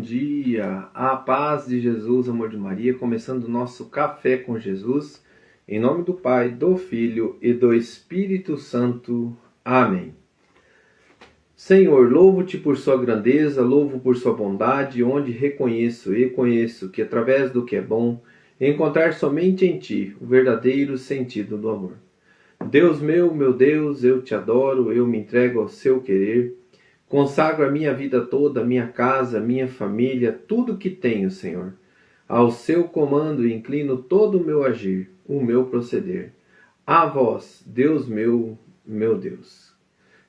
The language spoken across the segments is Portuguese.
Bom dia, a paz de Jesus, amor de Maria, começando o nosso Café com Jesus, em nome do Pai, do Filho e do Espírito Santo. Amém. Senhor, louvo-te por sua grandeza, louvo por sua bondade, onde reconheço e conheço que através do que é bom, encontrar somente em ti o verdadeiro sentido do amor. Deus meu Deus, eu te adoro, eu me entrego ao seu querer. Consagro a minha vida toda, minha casa, minha família, tudo que tenho, Senhor. Ao seu comando inclino todo o meu agir, o meu proceder. A vós, Deus meu Deus.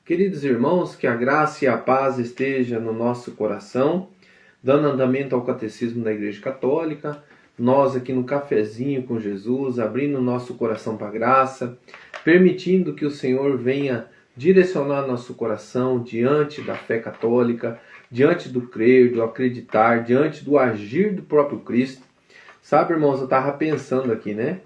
Queridos irmãos, que a graça e a paz esteja no nosso coração, dando andamento ao Catecismo da Igreja Católica, nós aqui no Cafezinho com Jesus, abrindo o nosso coração para a graça, permitindo que o Senhor venha direcionar nosso coração diante da fé católica, diante do crer, do acreditar, diante do agir do próprio Cristo. Sabe, irmãos, eu estava pensando aqui, né?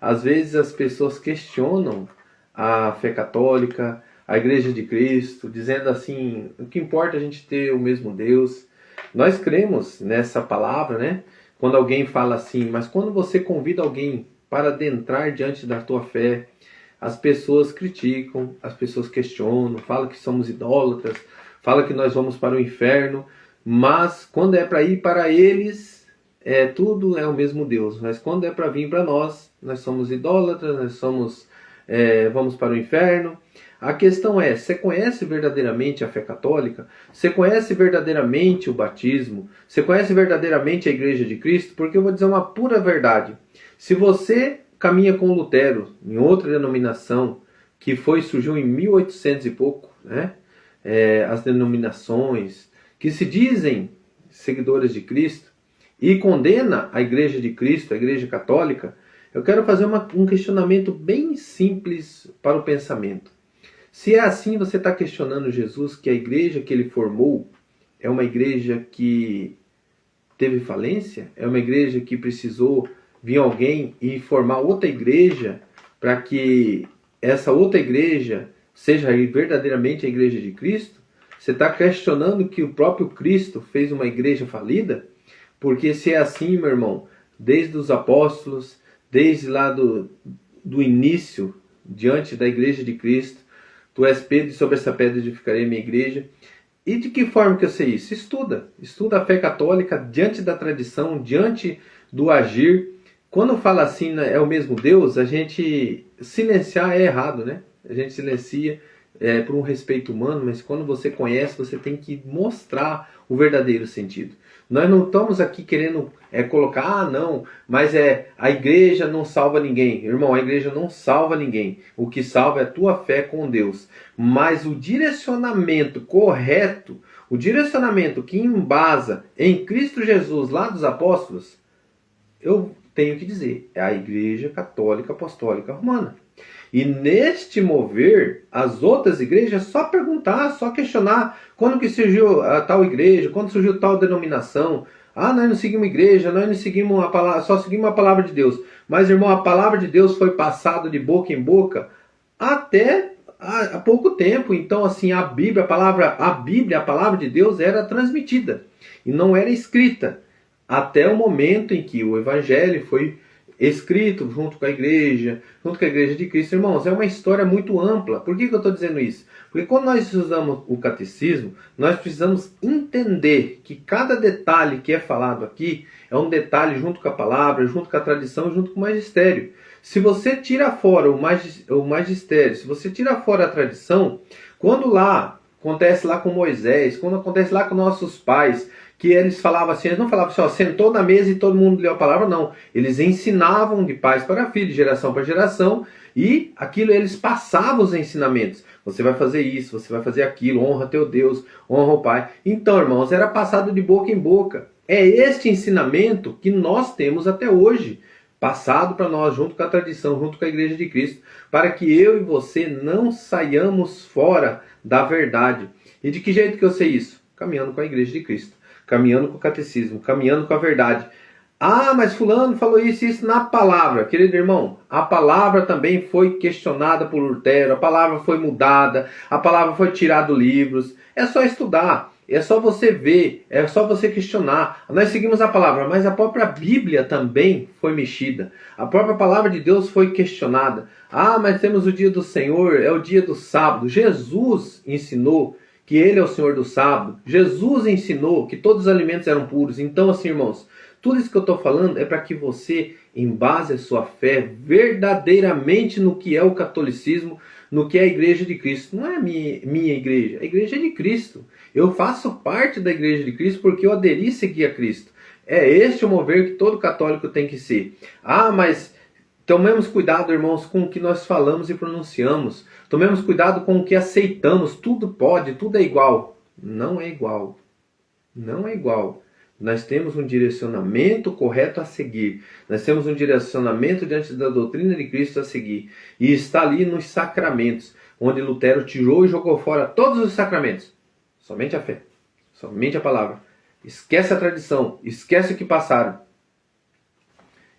Às vezes as pessoas questionam a fé católica, a Igreja de Cristo, dizendo assim, o que importa é a gente ter o mesmo Deus. Nós cremos nessa palavra, né? Quando alguém fala assim, mas quando você convida alguém para adentrar diante da tua fé, as pessoas criticam, as pessoas questionam, falam que somos idólatras, falam que nós vamos para o inferno, mas quando é para ir para eles, tudo é o mesmo Deus. Mas quando é para vir para nós somos idólatras, vamos para o inferno. A questão é, você conhece verdadeiramente a fé católica? Você conhece verdadeiramente o batismo? Você conhece verdadeiramente a Igreja de Cristo? Porque eu vou dizer uma pura verdade. Se você caminha com Lutero, em outra denominação, que surgiu em 1800 e pouco, né? As denominações que se dizem seguidoras de Cristo e condena a Igreja de Cristo, a Igreja Católica, eu quero fazer um questionamento bem simples para o pensamento. Se é assim, você está questionando Jesus, que a igreja que ele formou é uma igreja que teve falência? É uma igreja que precisou vir alguém e formar outra igreja para que essa outra igreja seja verdadeiramente a Igreja de Cristo? Você está questionando que o próprio Cristo fez uma igreja falida? Porque se é assim, meu irmão, desde os apóstolos, desde lá do início, diante da Igreja de Cristo, tu és Pedro e sobre essa pedra edificarei minha igreja. E de que forma que eu sei isso? Estuda a fé católica diante da tradição, diante do agir. Quando fala assim, né, é o mesmo Deus, a gente silenciar é errado, né? A gente silencia por um respeito humano, mas quando você conhece, você tem que mostrar o verdadeiro sentido. Nós não estamos aqui querendo colocar, não, mas a igreja não salva ninguém. Irmão, a igreja não salva ninguém. O que salva é a tua fé com Deus. Mas o direcionamento correto, o direcionamento que embasa em Cristo Jesus lá dos apóstolos, eu tenho que dizer, é a Igreja Católica Apostólica Romana. E neste mover, as outras igrejas só perguntar, só questionar quando que surgiu a tal igreja, quando surgiu tal denominação. Ah, nós não seguimos igreja, nós não seguimos a palavra, só seguimos a palavra de Deus. Mas, irmão, a palavra de Deus foi passada de boca em boca até há pouco tempo. Então, assim, a Bíblia, a palavra de Deus era transmitida e não era escrita. Até o momento em que o Evangelho foi escrito junto com a igreja de Cristo. Irmãos, é uma história muito ampla. Por que eu estou dizendo isso? Porque quando nós estudamos o catecismo, nós precisamos entender que cada detalhe que é falado aqui é um detalhe junto com a palavra, junto com a tradição, junto com o magistério. Se você tira fora o magistério, se você tira fora a tradição, quando lá acontece lá com Moisés, quando acontece lá com nossos pais, que eles falavam assim, eles não falavam assim, ó, sentou na mesa e todo mundo leu a palavra, não. Eles ensinavam de pais para filhos, de geração para geração, e aquilo eles passavam os ensinamentos. Você vai fazer isso, você vai fazer aquilo, honra teu Deus, honra o Pai. Então, irmãos, era passado de boca em boca. É este ensinamento que nós temos até hoje, passado para nós, junto com a tradição, junto com a Igreja de Cristo, para que eu e você não saiamos fora da verdade. E de que jeito que eu sei isso? Caminhando com a Igreja de Cristo, caminhando com o catecismo, caminhando com a verdade. Ah, mas fulano falou isso na palavra. Querido irmão, a palavra também foi questionada por Lutero, a palavra foi mudada, a palavra foi tirada dos livros. É só estudar. É só você ver, é só você questionar. Nós seguimos a palavra, mas a própria Bíblia também foi mexida. A própria palavra de Deus foi questionada. Ah, mas temos o dia do Senhor, é o dia do sábado. Jesus ensinou que Ele é o Senhor do sábado. Jesus ensinou que todos os alimentos eram puros. Então, assim, irmãos, tudo isso que eu estou falando é para que você embase a sua fé verdadeiramente no que é o catolicismo, no que é a igreja de Cristo. Não é a minha igreja, a igreja é de Cristo. Eu faço parte da igreja de Cristo porque eu aderi e segui a Cristo. É este o mover que todo católico tem que ser. Ah, mas tomemos cuidado, irmãos, com o que nós falamos e pronunciamos. Tomemos cuidado com o que aceitamos. Tudo pode, tudo é igual. Não é igual. Não é igual. Nós temos um direcionamento correto a seguir. Nós temos um direcionamento diante da doutrina de Cristo a seguir. E está ali nos sacramentos, onde Lutero tirou e jogou fora todos os sacramentos. Somente a fé. Somente a palavra. Esquece a tradição. Esquece o que passaram.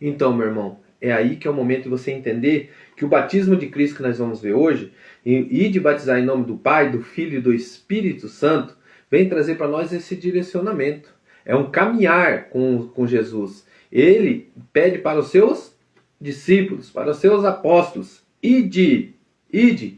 Então, meu irmão, é aí que é o momento de você entender que o batismo de Cristo que nós vamos ver hoje, e de batizar em nome do Pai, do Filho e do Espírito Santo, vem trazer para nós esse direcionamento. É um caminhar com Jesus. Ele pede para os seus discípulos, para os seus apóstolos, ide,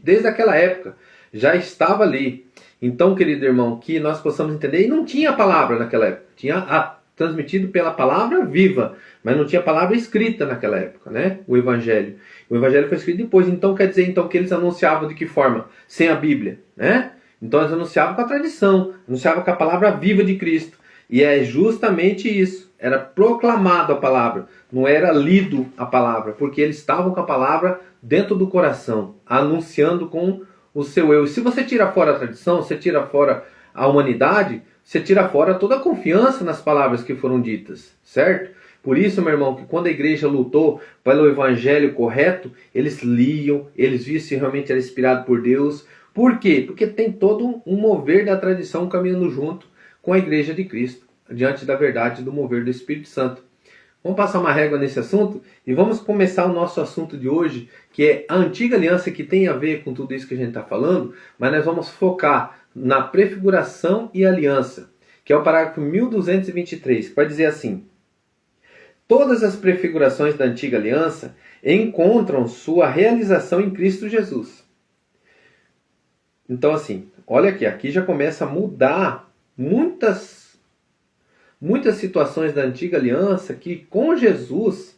desde aquela época, já estava ali. Então, querido irmão, que nós possamos entender, e não tinha palavra naquela época, tinha transmitido pela palavra viva, mas não tinha palavra escrita naquela época, né? O Evangelho. O Evangelho foi escrito depois, então quer dizer que eles anunciavam de que forma? Sem a Bíblia, né? Então eles anunciavam com a tradição, anunciavam com a palavra viva de Cristo. E é justamente isso. Era proclamado a palavra, não era lido a palavra, porque eles estavam com a palavra dentro do coração, anunciando com o seu eu. E se você tira fora a tradição, você tira fora a humanidade, você tira fora toda a confiança nas palavras que foram ditas, certo? Por isso, meu irmão, que quando a igreja lutou pelo evangelho correto, eles liam, eles viam se realmente era inspirado por Deus. Por quê? Porque tem todo um mover da tradição caminhando junto com a igreja de Cristo, diante da verdade do mover do Espírito Santo. Vamos passar uma régua nesse assunto e vamos começar o nosso assunto de hoje, que é a antiga aliança, que tem a ver com tudo isso que a gente está falando, mas nós vamos focar na prefiguração e aliança, que é o parágrafo 1223, que vai dizer assim: todas as prefigurações da antiga aliança encontram sua realização em Cristo Jesus. Então assim, olha aqui já começa a mudar muitas situações da antiga aliança que com Jesus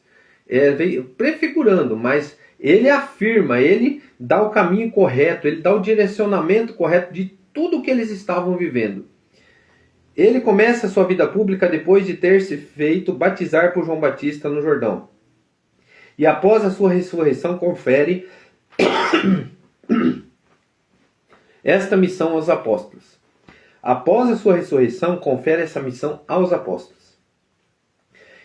veio prefigurando, mas ele afirma, ele dá o caminho correto, ele dá o direcionamento correto de tudo que eles estavam vivendo. Ele começa a sua vida pública depois de ter se feito batizar por João Batista no Jordão. E após a sua ressurreição confere esta missão aos apóstolos. Após a sua ressurreição, confere essa missão aos apóstolos.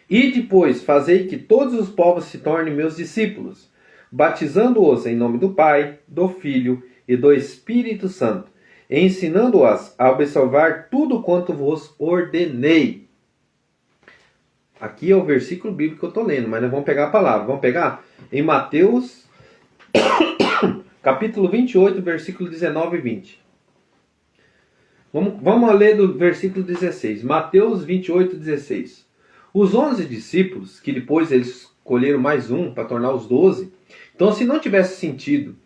E depois, fazei que todos os povos se tornem meus discípulos, batizando-os em nome do Pai, do Filho e do Espírito Santo, ensinando-os a observar tudo quanto vos ordenei. Aqui é o versículo bíblico que eu estou lendo, mas nós vamos pegar a palavra. Vamos pegar em Mateus, capítulo 28, versículo 19 e 20. Vamos ler do versículo 16. Mateus 28, 16. Os 11 discípulos, que depois eles escolheram mais um para tornar os 12. Então, se não tivesse sentido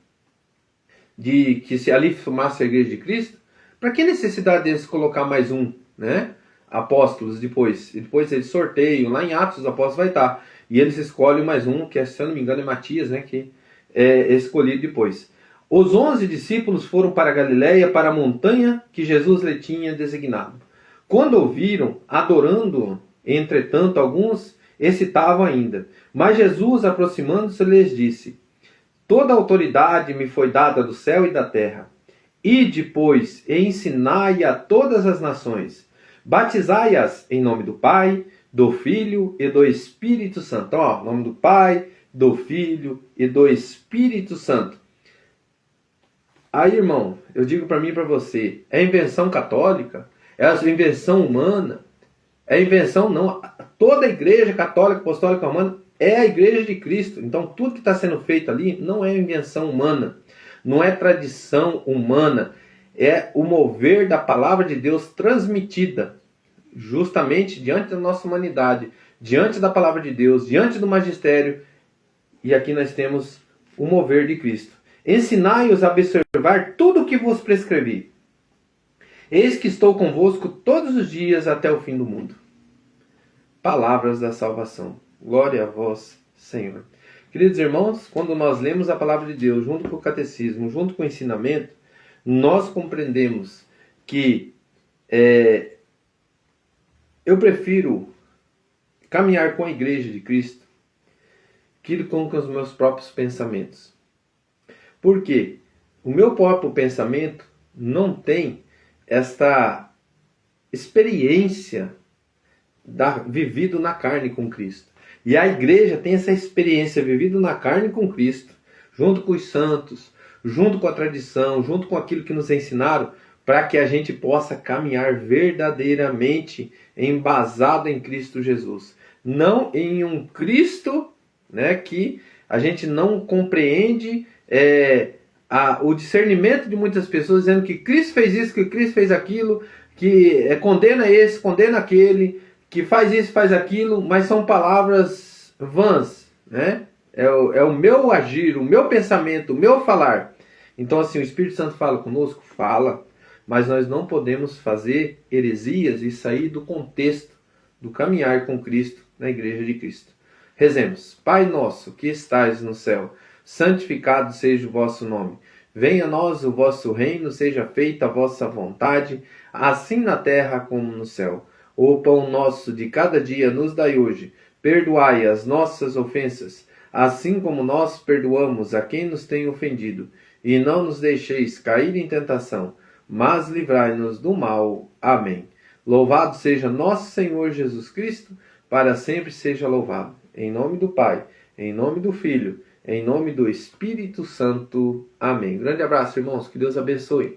de que se ali formasse a igreja de Cristo, para que necessidade deles colocar mais um, né? Apóstolos depois? E depois eles sorteiam, lá em Atos dos Apóstolos vai estar. E eles escolhem mais um, que se eu não me engano é Matias, né? Que é escolhido depois. Os 11 discípulos foram para a Galiléia, para a montanha que Jesus lhe tinha designado. Quando ouviram, adorando, entretanto, alguns hesitavam ainda. Mas Jesus, aproximando-se, lhes disse: toda a autoridade me foi dada do céu e da terra. Ide, pois, e ensinai a todas as nações. Batizai-as em nome do Pai, do Filho e do Espírito Santo. Em nome do Pai, do Filho e do Espírito Santo. Aí, irmão, eu digo para mim e para você, é invenção católica? É invenção humana? É invenção não. Toda a igreja católica, apostólica, romana é a igreja de Cristo. Então, tudo que está sendo feito ali não é invenção humana. Não é tradição humana. é o mover da palavra de Deus transmitida justamente diante da nossa humanidade, diante da palavra de Deus, diante do magistério. E aqui nós temos o mover de Cristo. Ensinai-os a observar tudo o que vos prescrevi. Eis que estou convosco todos os dias até o fim do mundo. Palavras da salvação. Glória a vós, Senhor. Queridos irmãos, quando nós lemos a palavra de Deus junto com o catecismo, junto com o ensinamento, nós compreendemos que eu prefiro caminhar com a igreja de Cristo que com os meus próprios pensamentos. Por quê? O meu próprio pensamento não tem esta experiência vivido na carne com Cristo. E a igreja tem essa experiência vivida na carne com Cristo, junto com os santos, junto com a tradição, junto com aquilo que nos ensinaram, para que a gente possa caminhar verdadeiramente embasado em Cristo Jesus. Não em um Cristo, né, que a gente não compreende o discernimento de muitas pessoas dizendo que Cristo fez isso, que Cristo fez aquilo, que condena esse, condena aquele, que faz isso, faz aquilo, mas são palavras vãs, né? É o meu agir, o meu pensamento, o meu falar. Então assim, o Espírito Santo fala conosco? Fala, mas nós não podemos fazer heresias e sair do contexto do caminhar com Cristo na igreja de Cristo. Rezemos. Pai nosso que estais no céu, santificado seja o vosso nome. Venha a nós o vosso reino, seja feita a vossa vontade, assim na terra como no céu. O pão nosso de cada dia nos dai hoje. Perdoai as nossas ofensas, assim como nós perdoamos a quem nos tem ofendido. E não nos deixeis cair em tentação, mas livrai-nos do mal. Amém. Louvado seja nosso Senhor Jesus Cristo, para sempre seja louvado. Em nome do Pai, em nome do Filho, em nome do Espírito Santo. Amém. Grande abraço, irmãos. Que Deus abençoe.